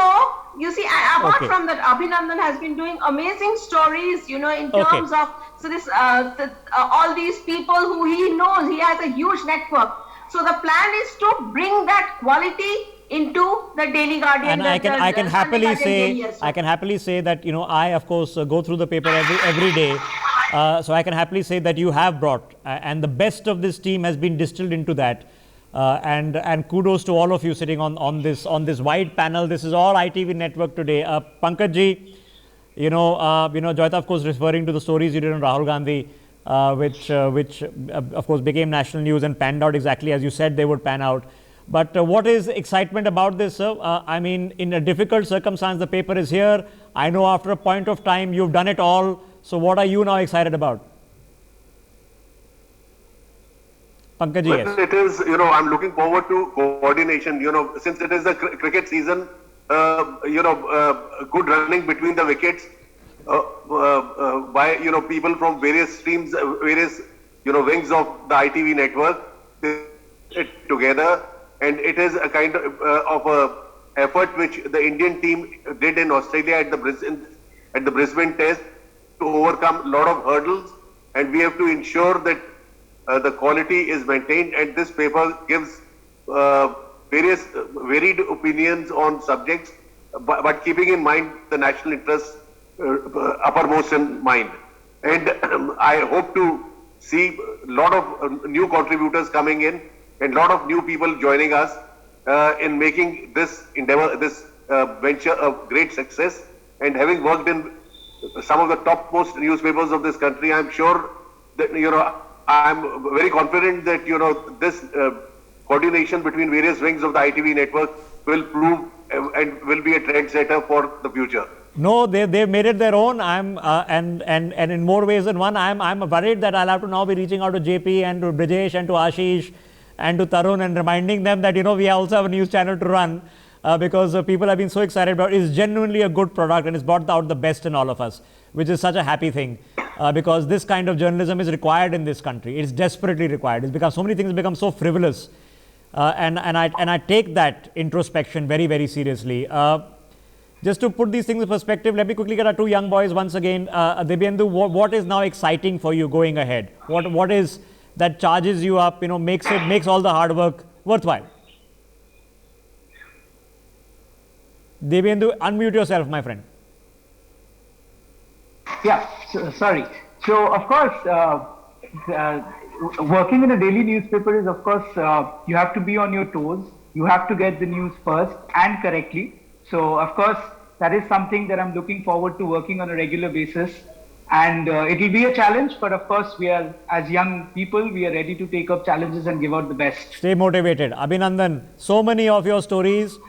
you see, apart from that, Abhinandan has been doing amazing stories, in terms of, so this, all these people who he knows, he has a huge network. So the plan is to bring that quality into the Daily Guardian. And I can happily say that I of course go through the paper every day, so I can happily say that you have brought and the best of this team has been distilled into that, and kudos to all of you sitting on this wide panel. This is all ITV Network today. Pankaj ji, Joyita of course referring to the stories you did on Rahul Gandhi, which of course became national news and panned out exactly as you said they would pan out. But what is excitement about this, sir? I mean, in a difficult circumstance, the paper is here. I know after a point of time, you've done it all. So what are you now excited about? Pankaj, Well, yes. it is, I'm looking forward to coordination, since it is the cricket season, good running between the wickets by, people from various streams, various, wings of the ITV network, it together. And it is a kind of a effort which the Indian team did in Australia at the Brisbane Test to overcome a lot of hurdles, and we have to ensure that the quality is maintained. And this paper gives various varied opinions on subjects, but keeping in mind the national interest uppermost in mind. And I hope to see a lot of new contributors coming in, and a lot of new people joining us in making this endeavor, this venture a great success. And having worked in some of the topmost newspapers of this country, I'm sure that, I'm very confident that, this coordination between various wings of the ITV network will prove and will be a trendsetter for the future. No, they've made it their own. And in more ways than one, I'm worried that I'll have to now be reaching out to JP and to Brijesh and to Ashish and to Tarun and reminding them that, we also have a news channel to run, because people have been so excited about it. It's genuinely a good product and it's brought out the best in all of us, which is such a happy thing, because this kind of journalism is required in this country. It's desperately required. It's become, so many things become so frivolous, and I take that introspection very, very seriously. Just to put these things in perspective, let me quickly get our two young boys once again. Dibyendu, what is now exciting for you going ahead? What is that charges you up, makes all the hard work worthwhile? Dibyendu, unmute yourself, my friend. Yeah, sorry. So, of course, working in a daily newspaper is, of course, you have to be on your toes. You have to get the news first and correctly. So, of course, that is something that I'm looking forward to working on a regular basis. And it will be a challenge, but of course, we are, as young people, we are ready to take up challenges and give out the best. Stay motivated. Abhinandan, so many of your stories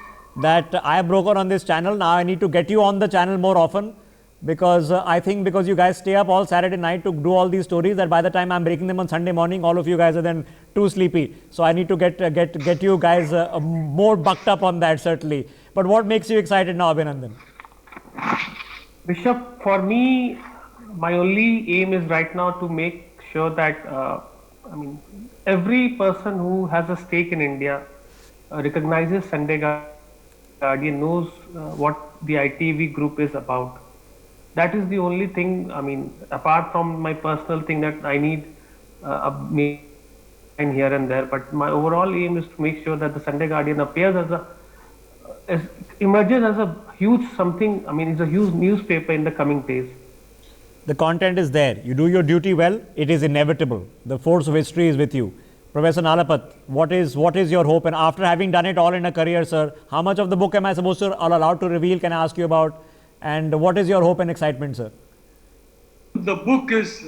that I have broken on this channel. Now I need to get you on the channel more often, because I think because you guys stay up all Saturday night to do all these stories, that by the time I'm breaking them on Sunday morning, all of you guys are then too sleepy. So I need to get you guys more bucked up on that, certainly. But what makes you excited now, Abhinandan? Bishop, for me, my only aim is right now to make sure that every person who has a stake in India recognizes Sunday Guardian, knows what the ITV group is about. That is the only thing, apart from my personal thing that I need a main here and there, but my overall aim is to make sure that the Sunday Guardian appears emerges as a huge something, it's a huge newspaper in the coming days. The content is there. You do your duty well, it is inevitable. The force of history is with you. Professor Nalapat, what is your hope? And after having done it all in a career, sir, how much of the book am I supposed to or allowed to reveal? Can I ask you about? And what is your hope and excitement, sir? The book is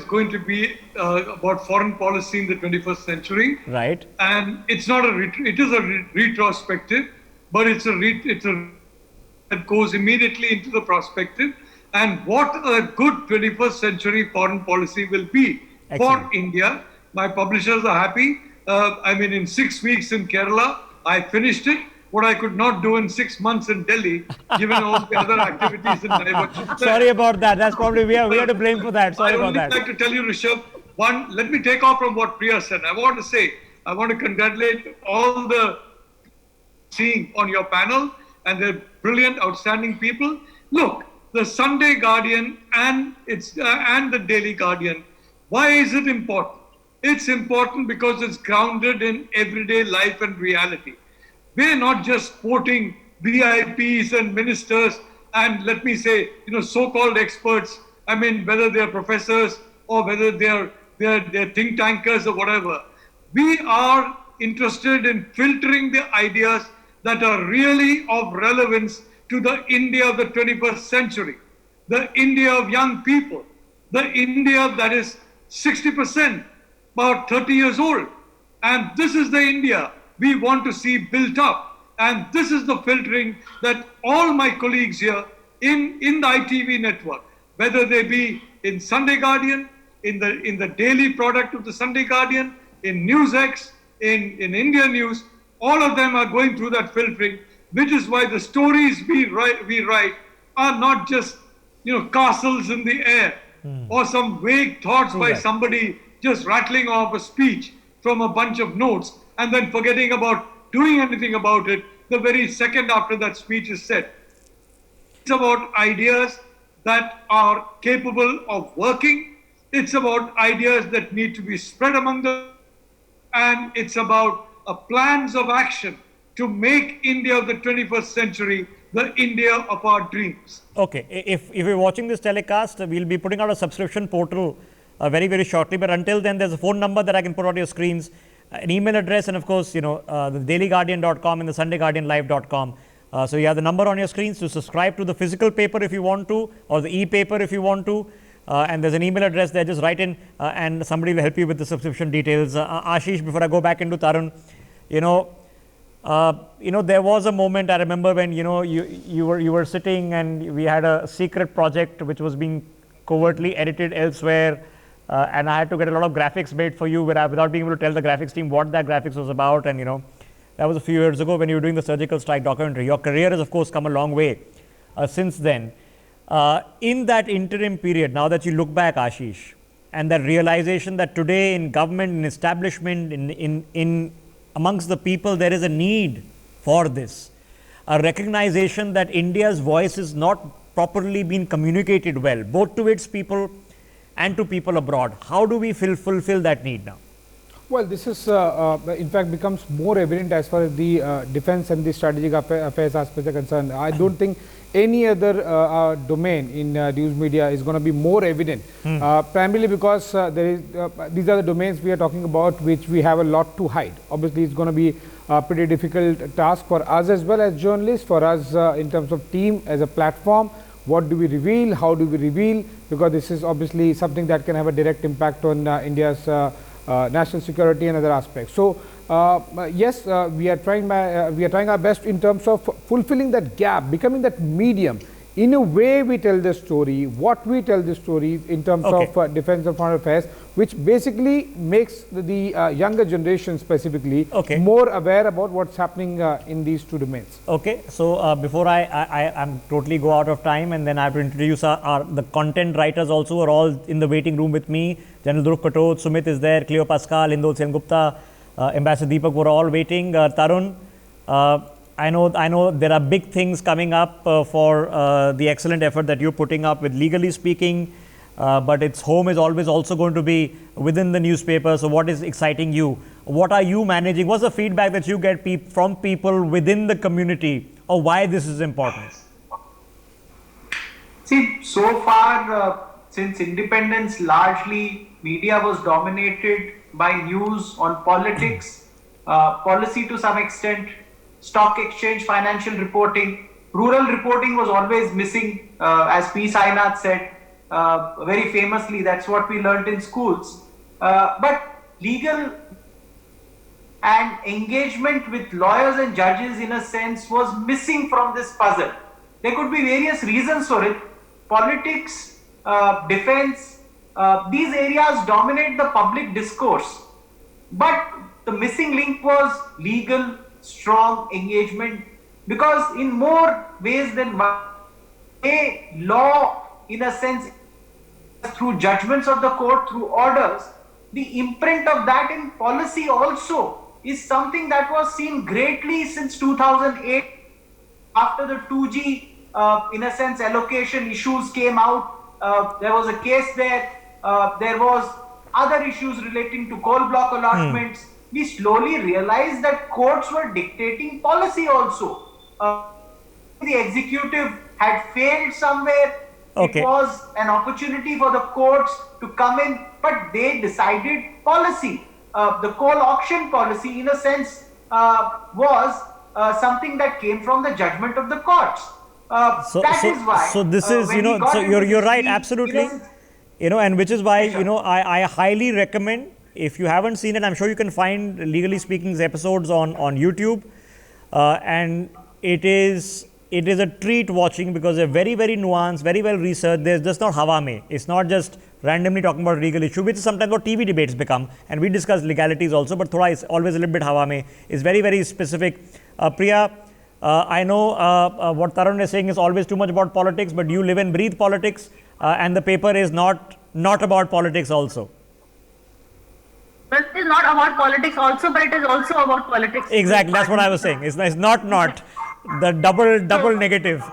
going to be about foreign policy in the 21st century. Right. And it's not it is a retrospective, but it's that goes immediately into the prospective. And what a good 21st century foreign policy will be for India. My publishers are happy. In 6 weeks in Kerala, I finished it. what I could not do in 6 months in Delhi, given all the other activities in divergent. Sorry about that. That's probably we are to blame for that. Sorry about that. I would like to tell you, Rishabh, one, let me take off from what Priya said. I want to congratulate all the seeing on your panel and the brilliant, outstanding people. Look, the Sunday Guardian and the Daily Guardian. Why is it important? It's important because it's grounded in everyday life and reality. We're not just quoting VIPs and ministers and, let me say, so-called experts. I mean, whether they're professors or whether they're think tankers or whatever. We are interested in filtering the ideas that are really of relevance to the India of the 21st century, the India of young people, the India that is 60%, about 30 years old. And this is the India we want to see built up. And this is the filtering that all my colleagues here in the ITV network, whether they be in Sunday Guardian, in the daily product of the Sunday Guardian, in NewsX, in India News, all of them are going through that filtering, which is why the stories we write are not just castles in the air or some vague thoughts by somebody just rattling off a speech from a bunch of notes and then forgetting about doing anything about it the very second after that speech is said. It's about ideas that are capable of working. It's about ideas that need to be spread among them. And it's about plans of action to make India of the 21st century the India of our dreams. Okay, if you're watching this telecast, we'll be putting out a subscription portal very, very shortly. But until then, there's a phone number that I can put on your screens, an email address, and of course, the dailyguardian.com and the sundayguardianlive.com. So you have the number on your screens to subscribe to the physical paper if you want to, or the e-paper if you want to. And there's an email address there, just write in and somebody will help you with the subscription details. Ashish, before I go back into Tarun, there was a moment I remember when you were sitting and we had a secret project which was being covertly edited elsewhere, and I had to get a lot of graphics made for you without being able to tell the graphics team what that graphics was about. And that was a few years ago when you were doing the surgical strike documentary. Your career has of course come a long way since then. In that interim period, now that you look back, Ashish, and that realization that today in government, in establishment, in amongst the people, there is a need for this, a recognition that India's voice is not properly being communicated well, both to its people and to people abroad. How do we fulfill that need now? Well, this is in fact becomes more evident as far as the defense and the strategic affairs aspects are concerned. I don't think any other domain in news media is going to be more evident, primarily because these are the domains we are talking about which we have a lot to hide. Obviously, it's going to be a pretty difficult task for us as well as journalists, for us in terms of team as a platform. What do we reveal? How do we reveal? Because this is obviously something that can have a direct impact on India's national security and other aspects. So yes, we are trying our best in terms of fulfilling that gap, becoming that medium. In a way, we tell the story, what we tell the story in terms of defense and foreign affairs, which basically makes the younger generation specifically more aware about what's happening in these two domains. Okay, so before I'm totally go out of time, and then I have to introduce the content writers also are all in the waiting room with me. General Dhruv Katot, Sumit is there, Cleo Pascal, Indol Sengupta, Ambassador Deepak were all waiting. Tarun, I know there are big things coming up for the excellent effort that you're putting up with Legally Speaking, but its home is always also going to be within the newspaper. So what is exciting you? What are you managing? What's the feedback that you get from people within the community or why this is important? See, so far, since independence, largely media was dominated by news on politics, policy to some extent, stock exchange, financial reporting. Rural reporting was always missing, as P. Sainath said very famously. That's what we learned in schools. But legal and engagement with lawyers and judges, in a sense, was missing from this puzzle. There could be various reasons for it. Politics, defense, these areas dominate the public discourse. But the missing link was legal strong engagement, because in more ways than one, a law, in a sense, through judgments of the court, through orders, the imprint of that in policy also is something that was seen greatly since 2008, after the 2G, in a sense, allocation issues came out. There was a case there. There was other issues relating to coal block allotments. We slowly realized that courts were dictating policy also. The executive had failed somewhere. Okay. It was an opportunity for the courts to come in, but they decided policy. The coal auction policy, in a sense, was something that came from the judgment of the courts. That is why. So this is, when we got so into you're this right, league, absolutely. in a And which is why, Yes, sir. I highly recommend, if you haven't seen it, I'm sure you can find Legally Speaking's episodes on YouTube. And it is a treat watching, because they're very, very nuanced, very well researched. There's just not hawa mein. It's not just randomly talking about a legal issue, which is sometimes what TV debates become. And we discuss legalities also, but thoda is always a little bit hawa mein. It's very, very specific. Priya, I know what Tarun is saying is always too much about politics, but you live and breathe politics, and the paper is not about politics also. But it is not about politics also, but it is also about politics. Exactly, that's what I was saying. It's not the double negative.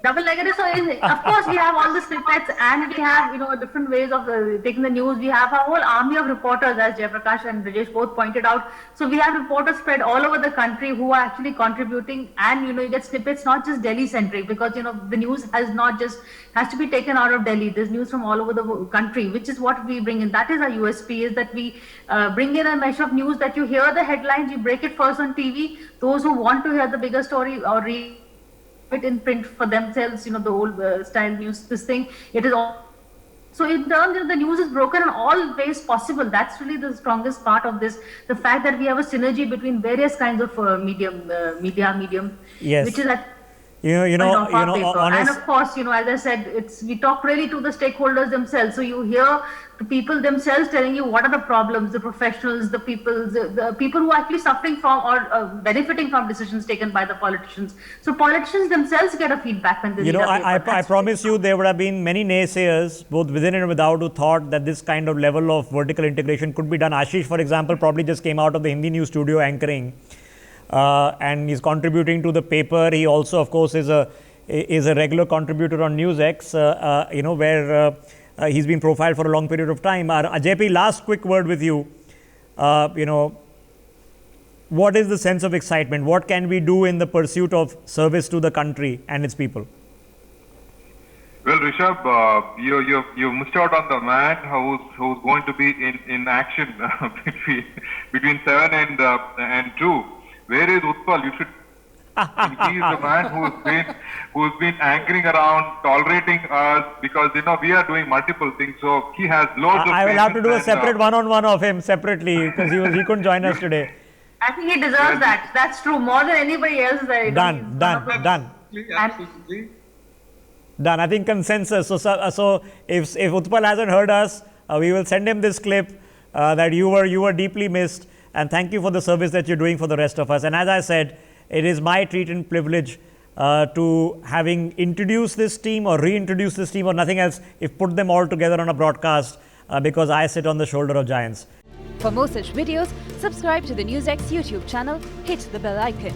Double negative. So, of course, we have all the snippets, and we have, different ways of taking the news. We have a whole army of reporters, as Jayaprakash and Rajesh both pointed out. So, we have reporters spread all over the country who are actually contributing, and, you get snippets, not just Delhi-centric, because, the news has to be taken out of Delhi. There's news from all over the country, which is what we bring in. That is our USP, is that we bring in a mesh of news that you hear the headlines, you break it first on TV. Those who want to hear the bigger story or read it in print for themselves, the old style news, this thing, it is all. So in terms of the news is broken in all ways possible. That's really the strongest part of this. The fact that we have a synergy between various kinds of medium, Yes. which is at And of course, as I said, we talk really to the stakeholders themselves. So you hear the people themselves telling you what are the problems, the professionals, the people who are actually suffering from or benefiting from decisions taken by the politicians. So politicians themselves get a feedback when they read our paper. I promise you, there would have been many naysayers, both within and without, who thought that this kind of level of vertical integration could be done. Ashish, for example, probably just came out of the Hindi news studio anchoring. And he's contributing to the paper. He also, of course, is a regular contributor on NewsX, where he's been profiled for a long period of time. JP, last quick word with you. What is the sense of excitement? What can we do in the pursuit of service to the country and its people? Well, Rishabh, you missed out on the man who's going to be in action between 7 and 2. Where is Utpal? You should. He is the man who's been anchoring around, tolerating us, because we are doing multiple things. So he has loads of. I will have to do a separate one-on-one of him separately, because he couldn't join us today. I think he deserves that. That's true. More than anybody else. Done. Absolutely. Done. I think consensus. So if Utpal hasn't heard us, we will send him this clip that you were deeply missed. And thank you for the service that you're doing for the rest of us. And as I said, it is my treat and privilege to having introduced this team or reintroduced this team or nothing else, if put them all together on a broadcast, because I sit on the shoulder of giants. For more such videos, subscribe to the NewsX YouTube channel, hit the bell icon.